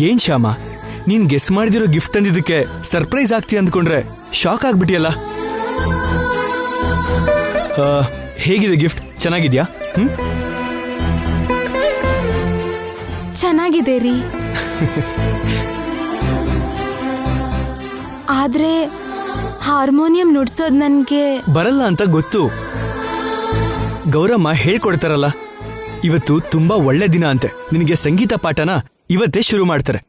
ಏನ್ ಶ್ಯಾಮ, ನೀನ್ guess ಮಾಡಿದಿರೋ gift ತಂದಿದ್ದಕ್ಕೆ surprise ಆಗ್ತೀಯ ಅಂದ್ಕೊಂಡ್ರೆ ಶಾಕ್ ಆಗ್ಬಿಟ್ಟಿಯಲ್ಲ. ಹೇಗಿದೆ ಗಿಫ್ಟ್? ಚೆನ್ನಾಗಿದ್ಯಾ? ಚೆನ್ನಾಗಿದೆ ರೀ. ಆದ್ರೆ ಹಾರ್ಮೋನಿಯಂ ನುಡ್ಸೋದ್ ನನ್ಗೆ ಬರಲ್ಲ ಅಂತ ಗೊತ್ತು. ಗೌರಮ್ಮ ಹೇಳ್ಕೊಡ್ತಾರಲ್ಲ, ಇವತ್ತು ತುಂಬಾ ಒಳ್ಳೆ ದಿನ ಅಂತೆ, ನಿನಗೆ ಸಂಗೀತ ಪಾಠನ ಇವತ್ತೇ ಶುರು ಮಾಡ್ತಾರೆ.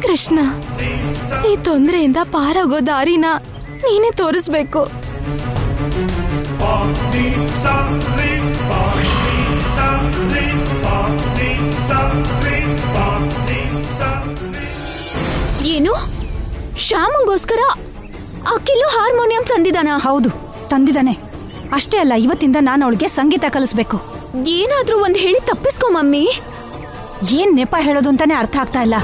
ಕೃಷ್ಣ, ಈ ತೊಂದರೆಯಿಂದ ಪಾರಾಗೋ ದಾರಿನ ನೀನೇ ತೋರಿಸ್ಬೇಕು. ಏನು? ಶ್ಯಾಮಂಗೋಸ್ಕರ ಅಖಿಲು ಹಾರ್ಮೋನಿಯಂ ತಂದಿದ್ದಾನ? ಹೌದು, ತಂದಿದ್ದಾನೆ. ಅಷ್ಟೇ ಅಲ್ಲ, ಇವತ್ತಿಂದ ನಾನು ಅವಳಿಗೆ ಸಂಗೀತ ಕಲಿಸ್ಬೇಕು. ಏನಾದ್ರೂ ಒಂದ್ ಹೇಳಿ ತಪ್ಪಿಸ್ಕೊ ಮಮ್ಮಿ. ಏನ್ ನೆಪ ಹೇಳೋದು ಅಂತಾನೆ ಅರ್ಥ ಆಗ್ತಾ ಇಲ್ಲ.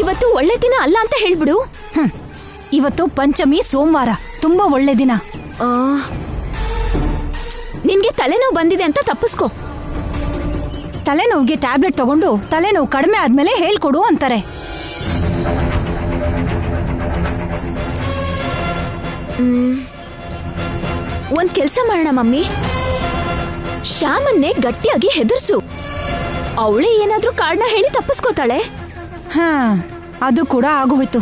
ಇವತ್ತು ಒಳ್ಳೆ ದಿನ ಅಲ್ಲ ಅಂತ ಹೇಳ್ಬಿಡು. ಇವತ್ತು ಪಂಚಮಿ, ಸೋಮವಾರ, ತುಂಬಾ ಒಳ್ಳೆ ದಿನ. ನಿನ್ಗೆ ತಲೆನೋವು ಬಂದಿದೆ ಅಂತ ತಪ್ಪಿಸ್ಕೊ. ತಲೆನೋವಿಗೆ ಟ್ಯಾಬ್ಲೆಟ್ ತಗೊಂಡು ತಲೆನೋವು ಕಡಿಮೆ ಆದ್ಮೇಲೆ ಹೇಳ್ಕೊಡು ಅಂತಾರೆ. ಒಂದ್ ಕೆಲ್ಸ ಮಾಡೋಣ ಮಮ್ಮಿ, ಶ್ಯಾಮನ್ನೇ ಗಟ್ಟಿಯಾಗಿ ಹೆದರ್ಸು. ಅವಳೇ ಏನಾದ್ರೂ ಕಾರಣ ಹೇಳಿ ತಪ್ಪಿಸ್ಕೋತಾಳೆ. ಅದು ಕೂಡ ಆಗೋಯ್ತು.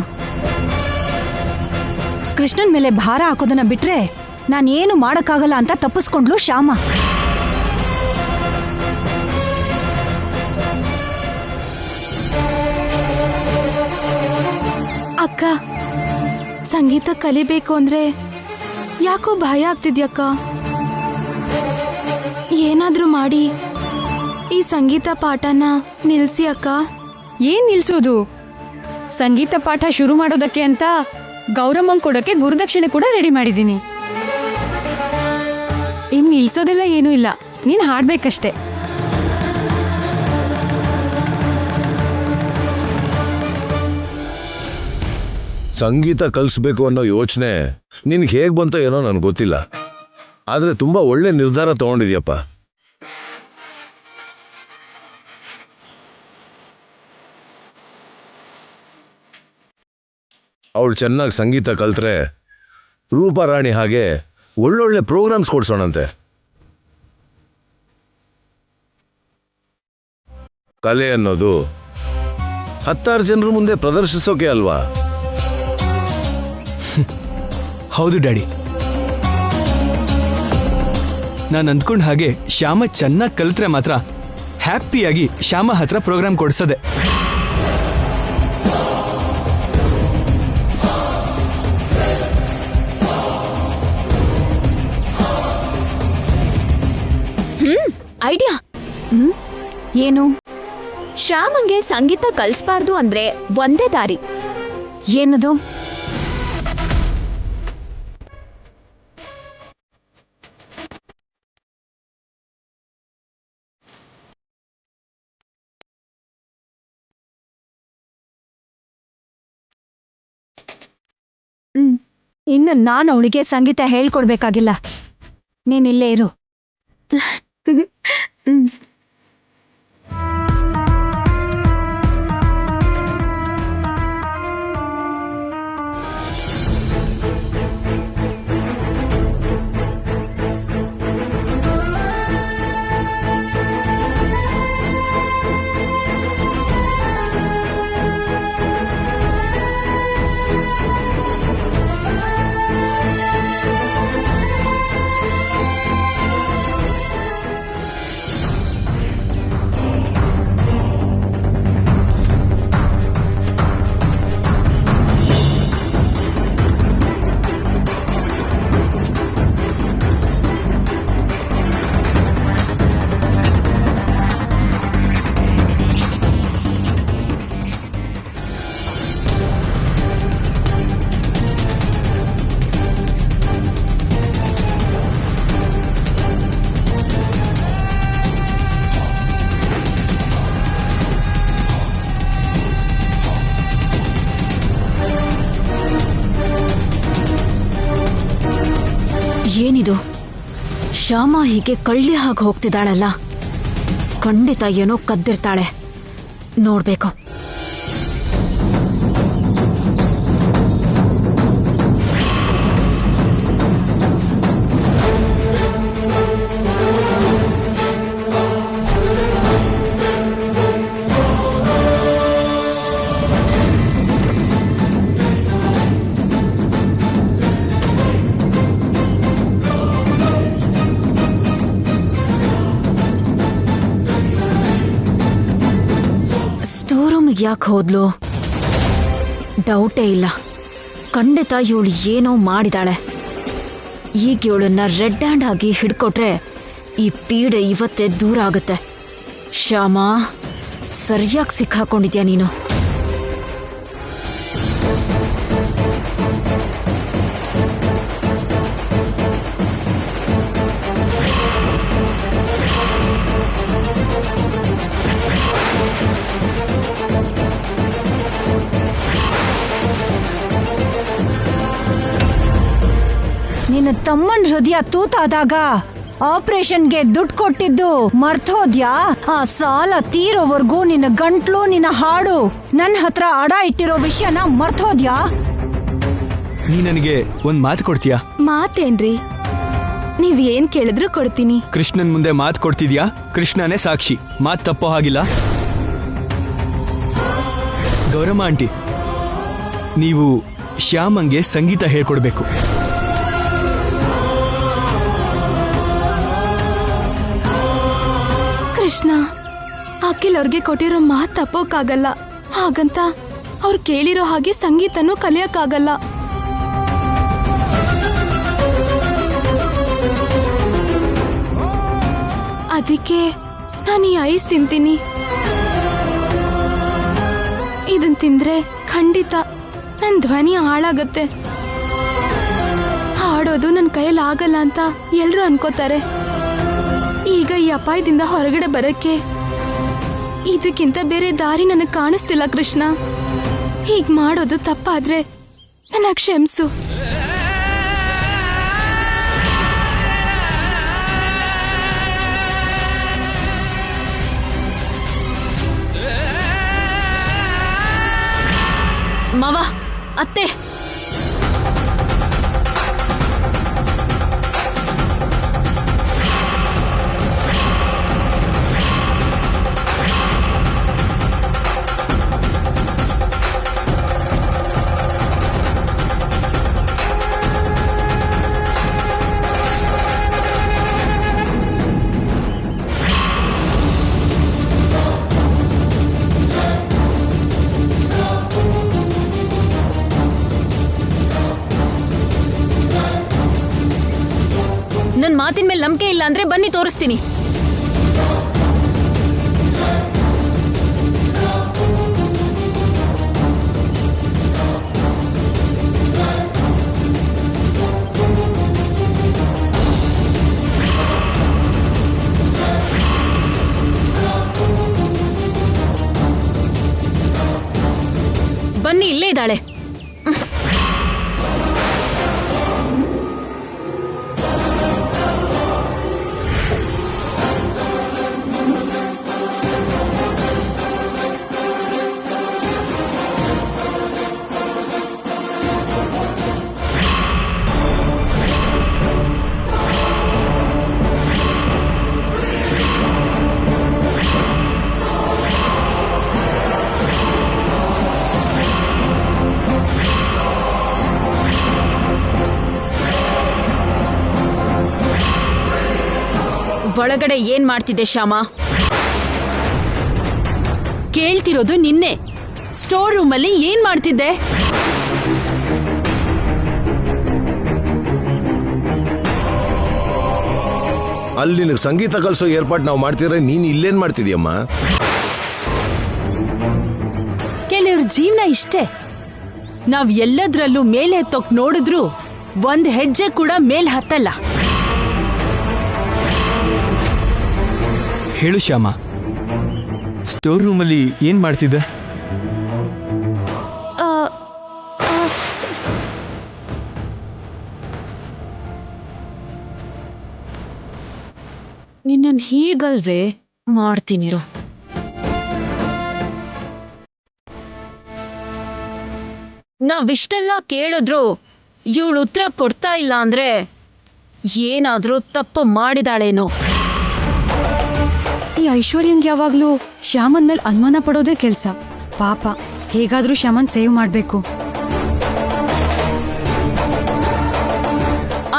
ಕೃಷ್ಣನ್ ಮೇಲೆ ಭಾರ ಹಾಕೋದನ್ನ ಬಿಟ್ರೆ ನಾನೇನು ಮಾಡಕ್ಕಾಗಲ್ಲ ಅಂತ ತಪ್ಪಿಸ್ಕೊಂಡ್ಲು ಶ್ಯಾಮ. ಅಕ್ಕ, ಸಂಗೀತ ಕಲಿಬೇಕು ಅಂದ್ರೆ ಯಾಕೋ ಭಯ ಆಗ್ತಿದ್ಯಕ್ಕ. ಏನಾದ್ರೂ ಮಾಡಿ ಈ ಸಂಗೀತ ಪಾಠನ ನಿಲ್ಸಿ ಅಕ್ಕ. ಏನ್ ನಿಲ್ಸೋದು? ಸಂಗೀತ ಪಾಠ ಶುರು ಮಾಡೋದಕ್ಕೆ ಅಂತ ಗೌರಮ್ಮಂಗ್ ಕೊಡೋಕೆ ಗುರುದಕ್ಷಿಣೆ ಕೂಡ ರೆಡಿ ಮಾಡಿದ್ದೀನಿ. ಇನ್ ನಿಲ್ಸೋದೆಲ್ಲ ಏನೂ ಇಲ್ಲ, ನೀನ್ ಹಾಡ್ಬೇಕಷ್ಟೆ. ಸಂಗೀತ ಕಲಿಸ್ಬೇಕು ಅನ್ನೋ ಯೋಚನೆ ನಿನ್ಗೆ ಹೇಗ್ ಬಂತೋ ಏನೋ ನನ್ಗೆ ಗೊತ್ತಿಲ್ಲ, ಆದ್ರೆ ತುಂಬಾ ಒಳ್ಳೆ ನಿರ್ಧಾರ ತಗೊಂಡಿದ್ಯಪ್ಪ. ಅವಳು ಚೆನ್ನಾಗಿ ಸಂಗೀತ ಕಲ್ತ್ರೆ ರೂಪಾರಾಣಿ ಹಾಗೆ ಒಳ್ಳೊಳ್ಳೆ ಪ್ರೋಗ್ರಾಮ್ಸ್ ಕೊಡ್ಸೋಣಂತೆ. ಕಲೆ ಅನ್ನೋದು 10 ಜನರ ಮುಂದೆ ಪ್ರದರ್ಶಿಸೋಕೆ ಅಲ್ವಾ? ಹೌದು ಡ್ಯಾಡಿ, ನಾನು ಅಂದ್ಕೊಂಡ ಹಾಗೆ ಶ್ಯಾಮ ಚೆನ್ನಾಗಿ ಕಲಿತ್ರೆ ಮಾತ್ರ ಹ್ಯಾಪಿಯಾಗಿ ಶ್ಯಾಮ ಹತ್ರ ಪ್ರೋಗ್ರಾಮ್ ಕೊಡ್ಸದೆ. ಐಡಿಯಾ. ಏನು? ಶ್ಯಾಮಂಗೆ ಸಂಗೀತ ಕಲಿಸ್ಬಾರ್ದು ಅಂದ್ರೆ ಒಂದೇ ದಾರಿ. ಏನದು? ಇನ್ನು ನಾನು ಅವಳಿಗೆ ಸಂಗೀತ ಹೇಳ್ಕೊಡ್ಬೇಕಾಗಿಲ್ಲ. ನೀನಿಲ್ಲೇ ಇರು. ಏನಿದು ಶ್ಯಾಮ ಹೀಗೆ ಕಳ್ಳಿ ಹಾಗೆ ಹೋಗ್ತಿದ್ದಾಳಲ್ಲ, ಖಂಡಿತ ಏನೋ ಕದ್ದಿರ್ತಾಳೆ, ನೋಡ್ಬೇಕು. ಯಾಕೆ ಹೋದ್ಲು? ಡೌಟೇ ಇಲ್ಲ, ಖಂಡಿತ ಇವಳು ಏನೋ ಮಾಡಿದಾಳೆ. ಈಗ ಇವಳನ್ನ ರೆಡ್ ಹ್ಯಾಂಡ್ ಆಗಿ ಹಿಡ್ಕೊಟ್ರೆ ಈ ಪೀಡೆ ಇವತ್ತೇ ದೂರ ಆಗುತ್ತೆ. ಶ್ಯಾಮ, ಸರಿಯಾಗಿ ಸಿಕ್ಕಾಕೊಂಡಿದ್ಯಾ ನೀನು. ನಿನ್ನ ತಮ್ಮನ್ ಹೃದಯ ತೂತಾದಾಗ ಆಪರೇಷನ್ಗೆ ದುಡ್ಡು ಕೊಟ್ಟಿದ್ದು ಮರ್ತೋದ್ಯಾ? ಆ ಸಾಲ ತೀರೋವರೆಗೂ ನಿನ್ನ ಗಂಟ್ಲು, ನಿನ್ನ ಹಾಡು ನನ್ನ ಹತ್ರ ಅಡ ಇಟ್ಟಿರೋ ವಿಷಯನ ಮರ್ತೋದ್ಯಾ? ನೀ ನನಗೆ ಒಂದ್ ಮಾತು ಕೊಡ್ತೀಯಾ? ಮಾತೇನ್ರಿ, ನೀವ್ ಏನ್ ಕೇಳಿದ್ರು ಕೊಡ್ತೀನಿ. ಕೃಷ್ಣನ್ ಮುಂದೆ ಮಾತು ಕೊಡ್ತಿದ್ಯಾ? ಕೃಷ್ಣನೇ ಸಾಕ್ಷಿ, ಮಾತು ತಪ್ಪೋ ಹಾಗಿಲ್ಲ. ಗೌರಮ್ಮ ಆಂಟಿ, ನೀವು ಶ್ಯಾಮಂಗೆ ಸಂಗೀತ ಹೇಳ್ಕೊಡ್ಬೇಕು. ಕೃಷ್ಣ, ಅಖಿಲ್ ಅವ್ರಿಗೆ ಕೊಟ್ಟಿರೋ ಮಾತು ತಪ್ಪೋಕ್ಕಾಗಲ್ಲ. ಹಾಗಂತ ಅವ್ರು ಕೇಳಿರೋ ಹಾಗೆ ಸಂಗೀತನೂ ಕಲಿಯಕ್ಕಾಗಲ್ಲ. ಅದಕ್ಕೆ ನಾನು ಈ ಐಸ್ ತಿಂತೀನಿ. ಇದನ್ ತಿಂದ್ರೆ ಖಂಡಿತ ನನ್ ಧ್ವನಿ ಹಾಳಾಗತ್ತೆ. ಹಾಡೋದು ನನ್ನ ಕೈಯಲ್ಲಿ ಆಗಲ್ಲ ಅಂತ ಎಲ್ರೂ ಅನ್ಕೋತಾರೆ. ಈಗ ಈ ಅಪಾಯದಿಂದ ಹೊರಗಡೆ ಬರಕ್ಕೆ ಇದಕ್ಕಿಂತ ಬೇರೆ ದಾರಿ ನನಗೆ ಕಾಣಿಸ್ತಿಲ್ಲ. ಕೃಷ್ಣ, ಹೀಗ್ ಮಾಡೋದು ತಪ್ಪಾದ್ರೆ ನನ್ನ ಕ್ಷಮಿಸು. ಮಾವ, ಅತ್ತೆ, ನನ್ ಮಾತಿನ ಮೇಲೆ ನಂಬಿಕೆ ಇಲ್ಲ ಅಂದ್ರೆ ಬನ್ನಿ ತೋರಿಸ್ತೀನಿ. ಬನ್ನಿ, ಇಲ್ಲೇ ಇದ್ದಾಳೆ. ಒಳಗಡೆ ಏನ್ ಮಾಡ್ತಿದ್ದೆ ಶ್ಯಾಮ? ಕೇಳ್ತಿರೋದು ನಿನ್ನೆ. ಸ್ಟೋರ್ ರೂಮ್ ಅಲ್ಲಿ ಏನ್ ಮಾಡ್ತಿದ್ದೆ? ಅಲ್ಲಿ ನಿನಗೆ ಸಂಗೀತ ಕಲಿಸೋ ಏರ್ಪಾಟ್ ನಾವು ಮಾಡ್ತಿದ್ರೆ ನೀನ್ ಇಲ್ಲೇನ್ ಮಾಡ್ತಿದ್ಯಮ್ಮ? ಕೆಲವ್ರ ಜೀವನ ಇಷ್ಟೇ. ನಾವ್ ಎಲ್ಲದ್ರಲ್ಲೂ ಮೇಲೆ ಹತ್ತೋಕ್ ನೋಡಿದ್ರು ಒಂದ್ ಹೆಜ್ಜೆ ಕೂಡ ಮೇಲ್ ಹತ್ತಲ್ಲ. ಹೇಳು ಶ್ಯಾಮ, ಸ್ಟೋರ್ ರೂಮಲ್ಲಿ ಏನ್ ಮಾಡ್ತಿದ್ದೆ? ನಿನ್ನನ್ ಹೀಗಲ್ವೇ ಮಾಡ್ತೀನಿರು. ನಾವಿಷ್ಟೆಲ್ಲ ಕೇಳಿದ್ರು ಇವಳು ಉತ್ತರ ಕೊಡ್ತಾ ಇಲ್ಲ ಅಂದ್ರೆ ಏನಾದ್ರೂ ತಪ್ಪು ಮಾಡಿದಾಳೇನೋ. ಈ ಐಶ್ವರ್ಯಂಗೆ ಯಾವಾಗ್ಲೂ ಶ್ಯಾಮನ್ ಮೇಲೆ ಅನುಮಾನ ಪಡೋದೇ ಕೆಲ್ಸ. ಪಾಪ, ಹೇಗಾದ್ರೂ ಶ್ಯಾಮನ್ ಸೇವ್ ಮಾಡ್ಬೇಕು.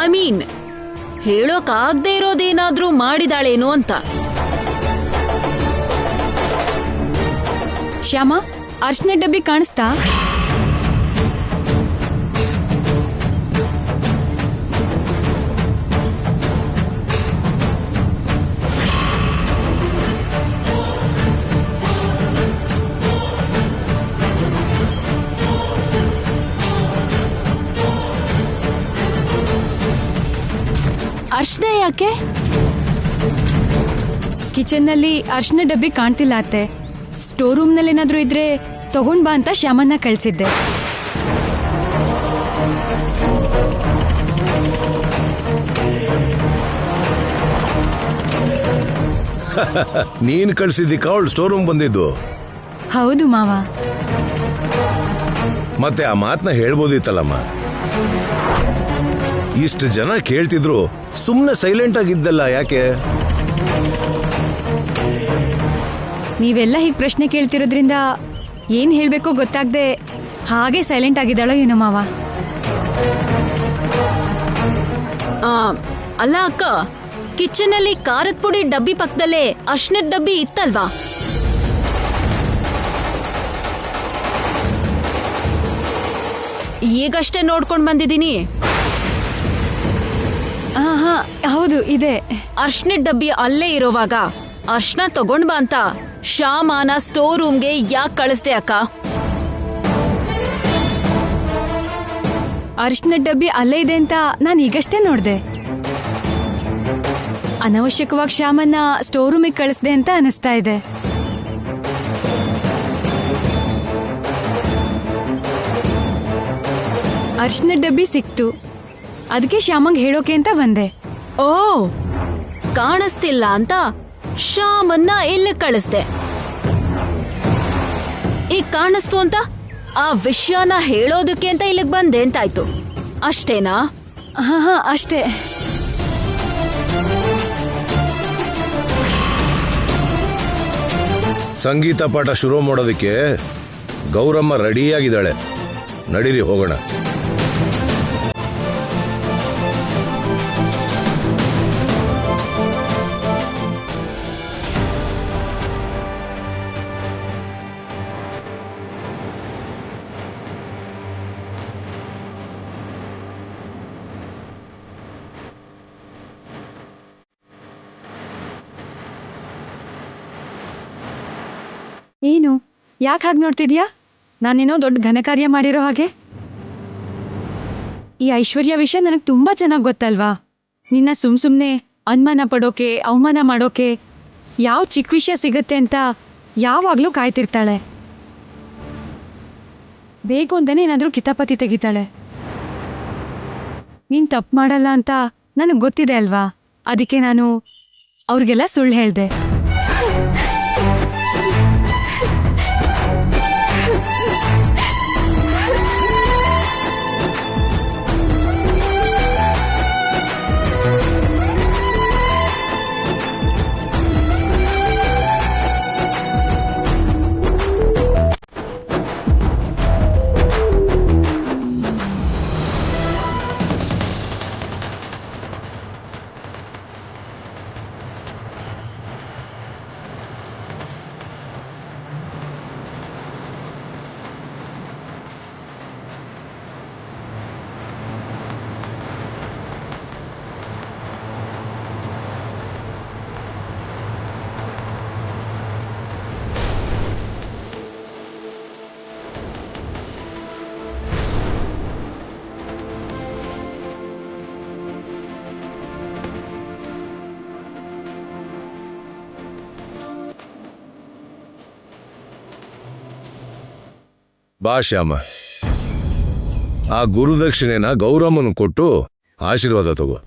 ಐ ಮೀನ್ ಹೇಳೋಕಾಗ್ದೇ ಇರೋದೇನಾದ್ರೂ ಮಾಡಿದಾಳೇನೋ ಅಂತ. ಶ್ಯಾಮ, ಅರ್ಶಿನ ಡಬ್ಬಿ ಕಾಣಿಸ್ತಾ? ಅರ್ಶನ ಯಾಕೆ? ಕಿಚನ್ನಲ್ಲಿ ಅರ್ಶಿನ ಡಬ್ಬಿ ಕಾಣ್ತಿಲ್ಲ ಅತ್ತೆ. ಸ್ಟೋರ್ ರೂಮ್ನಲ್ಲಿ ಏನಾದ್ರೂ ಇದ್ರೆ ತಗೊಂಡ್ ಬಾ ಅಂತ ಶ್ಯಾಮನ್ನ ಕಳ್ಸಿದ್ದೆ. ನೀನ್ ಕಳ್ಸಿದ್ದಕ್ಕ ಅವಳು ಸ್ಟೋರ್ ರೂಮ್ ಬಂದಿದ್ದು. ಹೌದು ಮಾವ. ಮತ್ತೆ ಆ ಮಾತನ್ನ ಹೇಳ್ಬೋದಿತ್ತಲ್ಲಮ್ಮ. ಇಷ್ಟು ಜನ ಕೇಳ್ತಿದ್ರು ಸುಮ್ನೆ ಸೈಲೆಂಟ್ ಆಗಿದ್ದಲ್ಲ, ಯಾಕೆ? ನೀವೆಲ್ಲ ಹೀಗೆ ಪ್ರಶ್ನೆ ಕೇಳ್ತಿರೋದ್ರಿಂದ ಏನ್ ಹೇಳ್ಬೇಕೋ ಗೊತ್ತಾಗ್ದೆ ಹಾಗೆ ಸೈಲೆಂಟ್ ಆಗಿದ್ದಾಳೋ ಏನೋ ಮಾವ. ಅಲ್ಲ ಅಕ್ಕ, ಕಿಚನ್ ಅಲ್ಲಿ ಖಾರದ ಪುಡಿ ಡಬ್ಬಿ ಪಕ್ಕದಲ್ಲೇ ಅರ್ಶಿನದ ಡಬ್ಬಿ ಇತ್ತಲ್ವಾ? ಈಗಷ್ಟೇ ನೋಡ್ಕೊಂಡ್ ಬಂದಿದ್ದೀನಿ. ಹಾ ಹೌದು, ಇದೆ. ಅರ್ಶಿನದ ಡಬ್ಬಿ ಅಲ್ಲೇ ಇರೋವಾಗ ಅರ್ಶನ ತಗೊಂಡ್ ಬಾ ಅಂತ ಶ್ಯಾಮನ ಸ್ಟೋರ್ ರೂಮ್ಗೆ ಯಾಕೆ ಕಳಿಸ್ದೆ ಅಕ್ಕ? ಅರ್ಶಿನ ಡಬ್ಬಿ ಅಲ್ಲೇ ಇದೆ ಅಂತ ನಾನು ಈಗಷ್ಟೇ ನೋಡ್ದೆ. ಅನವಶ್ಯಕವಾಗಿ ಶ್ಯಾಮನ್ನ ಸ್ಟೋರ್ ರೂಮಿಗೆ ಕಳಿಸ್ದೆ ಅಂತ ಅನಿಸ್ತಾ ಇದೆ. ಅರ್ಶಿನ ಡಬ್ಬಿ ಸಿಕ್ತು, ಅದಕ್ಕೆ ಶ್ಯಾಮಂಗ್ ಹೇಳೋಕೆ ಅಂತ ಬಂದೆ. ಓ, ಕಾಣಿಸ್ತಿಲ್ಲ ಅಂತ ಶ್ಯಾಮನ್ನ ಇಲ್ಲಿ ಕಳಿಸ್ದೆ. ಈಗ ಕಾಣಿಸ್ತು ಅಂತ ಆ ವಿಷಯನ ಹೇಳೋದಕ್ಕೆ ಅಂತ ಇಲ್ಲಿಗೆ ಬಂದೆ ಅಂತಾಯ್ತು, ಅಷ್ಟೇನಾ? ಹಾ ಅಷ್ಟೇ. ಸಂಗೀತ ಪಾಠ ಶುರು ಮಾಡೋದಕ್ಕೆ ಗೌರಮ್ಮ ರೆಡಿಯಾಗಿದ್ದಾಳೆ. ನಡೀರಿ ಹೋಗೋಣ. ಏನು, ಯಾಕೆ ಹಾಗೆ ನೋಡ್ತಿದ್ಯಾ? ನಾನೇನೋ ದೊಡ್ಡ ಘನಕಾರ್ಯ ಮಾಡಿರೋ ಹಾಗೆ. ಈ ಐಶ್ವರ್ಯ ವಿಷಯ ನನಗೆ ತುಂಬಾ ಚೆನ್ನಾಗಿ ಗೊತ್ತಲ್ವಾ? ನಿನ್ನ ಸುಮ್ಮನೆ ಅನುಮಾನ ಪಡೋಕೆ, ಅವಮಾನ ಮಾಡೋಕೆ ಯಾವ ಚಿಕ್ಕ ವಿಷಯ ಸಿಗುತ್ತೆ ಅಂತ ಯಾವಾಗಲೂ ಕಾಯ್ತಿರ್ತಾಳೆ. ಬೇಕು ಅಂತಲೇ ಏನಾದರೂ ಕಿತಾಪತಿ ತೆಗಿತಾಳೆ. ನೀನು ತಪ್ಪು ಮಾಡಲ್ಲ ಅಂತ ನನಗೆ ಗೊತ್ತಿದೆ ಅಲ್ವಾ? ಅದಕ್ಕೆ ನಾನು ಅವ್ರಿಗೆಲ್ಲ ಸುಳ್ಳು ಹೇಳಿದೆ. ಬಾ ಶ್ಯಾಮ, ಆ ಗುರುದಕ್ಷಿಣೆನ ಗೌರಮ್ಮನ ಕೊಟ್ಟು ಆಶೀರ್ವಾದ ತಗೋ.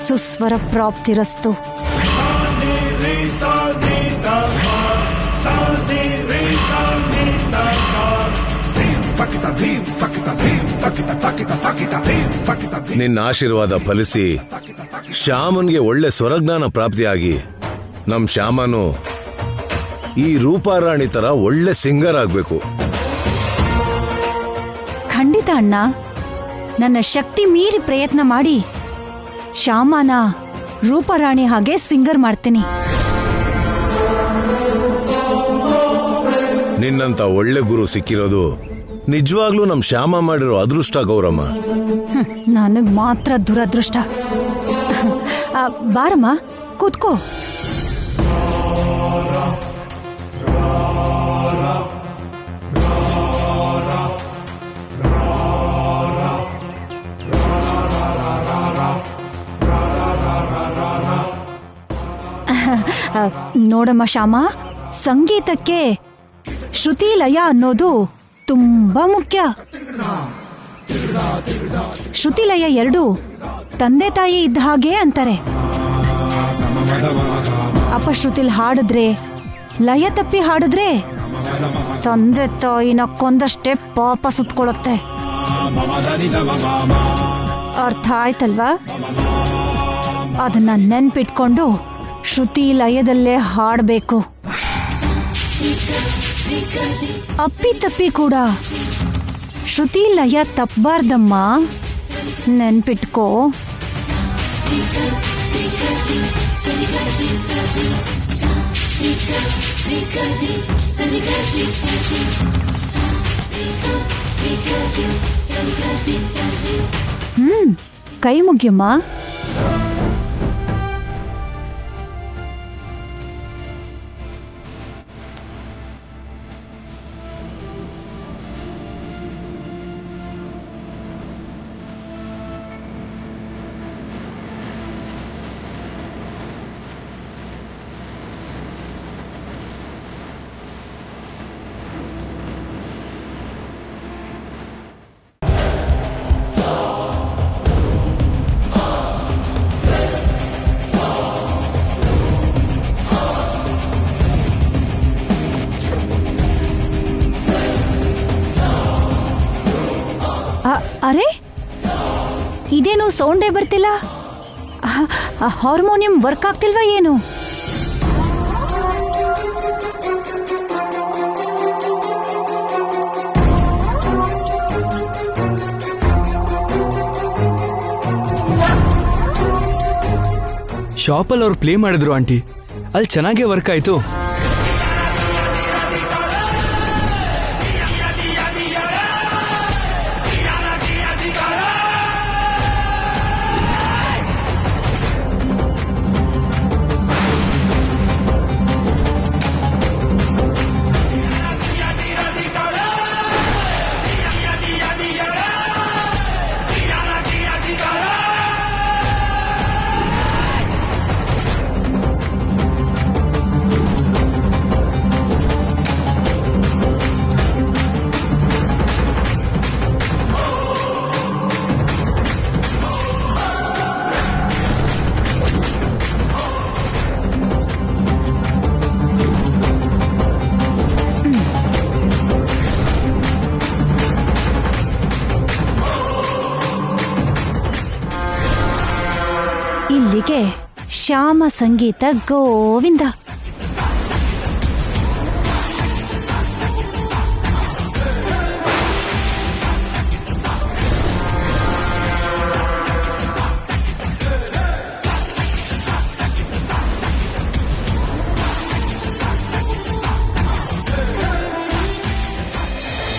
ಸುಸ್ವರ ಪ್ರಾಪ್ತಿರಸ್ತು. ನಿನ್ನ ಆಶೀರ್ವಾದ ಫಲಿಸಿ ಶ್ಯಾಮನ್ಗೆ ಒಳ್ಳೆ ಸ್ವರಜ್ಞಾನ ಪ್ರಾಪ್ತಿಯಾಗಿ ನಮ್ ಶ್ಯಾಮನು ಈ ರೂಪಾರಾಣಿ ತರ ಒಳ್ಳೆ ಸಿಂಗರ್ ಆಗ್ಬೇಕು. ಖಂಡಿತ ಅಣ್ಣ, ನನ್ನ ಶಕ್ತಿ ಮೀರಿ ಪ್ರಯತ್ನ ಮಾಡಿ ಶ್ಯಾಮನ ರೂಪರಾಣಿ ಹಾಗೆ ಸಿಂಗರ್ ಮಾಡ್ತೀನಿ. ನಿನ್ನಂತ ಒಳ್ಳೆ ಗುರು ಸಿಕ್ಕಿರೋದು ನಿಜವಾಗ್ಲೂ ನಮ್ ಶ್ಯಾಮ ಮಾಡಿರೋ ಅದೃಷ್ಟ ಗೌರಮ್ಮ. ನನಗ್ ಮಾತ್ರ ದುರದೃಷ್ಟ. ಬಾರಮ್ಮ ಕೂತ್ಕೋ. ನೋಡಮ್ಮ ಶ್ಯಾಮ, ಸಂಗೀತಕ್ಕೆ ಶ್ರುತಿ ಲಯ ಅನ್ನೋದು ತುಂಬಾ ಮುಖ್ಯ. ಶ್ರುತಿ ಲಯ ಎರಡು ತಂದೆ ತಾಯಿ ಇದ್ದ ಹಾಗೆ ಅಂತಾರೆ. ಅಪಶ್ರುತಿಲ್ ಹಾಡಿದ್ರೆ, ಲಯ ತಪ್ಪಿ ಹಾಡಿದ್ರೆ ತಂದೆ ತಾಯಿನ ಕೊಂದಷ್ಟೇ ಪಾಪ ಸುತ್ಕೊಳ್ಳುತ್ತೆ. ಅರ್ಥ ಆಯ್ತಲ್ವಾ? ಅದನ್ನ ನೆನ್ಪಿಟ್ಕೊಂಡು ಶ್ರುತಿ ಲಯದಲ್ಲೇ ಹಾಡಬೇಕು. ಅಪ್ಪಿ ತಪ್ಪಿ ಕೂಡ ಶ್ರುತಿ ಲಯ ತಪ್ಪಬಾರ್ದಮ್ಮ, ನೆನ್ಪಿಟ್ಕೋ. ಕೈ ಮುಗಿಯಮ್ಮ. ಅರೆ, ಇದೇನು ಸೌಂಡೇ ಬರ್ತಿಲ್ಲ? ಹಾರ್ಮೋನಿಯಂ ವರ್ಕ್ ಆಗ್ತಿಲ್ವಾ ಏನು? ಶಾಪಲ್ಲಿ ಅವ್ರು ಪ್ಲೇ ಮಾಡಿದ್ರು ಆಂಟಿ, ಅಲ್ಲಿ ಚೆನ್ನಾಗೇ ವರ್ಕ್ ಆಯ್ತು. ಇಲ್ಲಿಗೆ ಶ್ಯಾಮ ಸಂಗೀತ ಗೋವಿಂದ.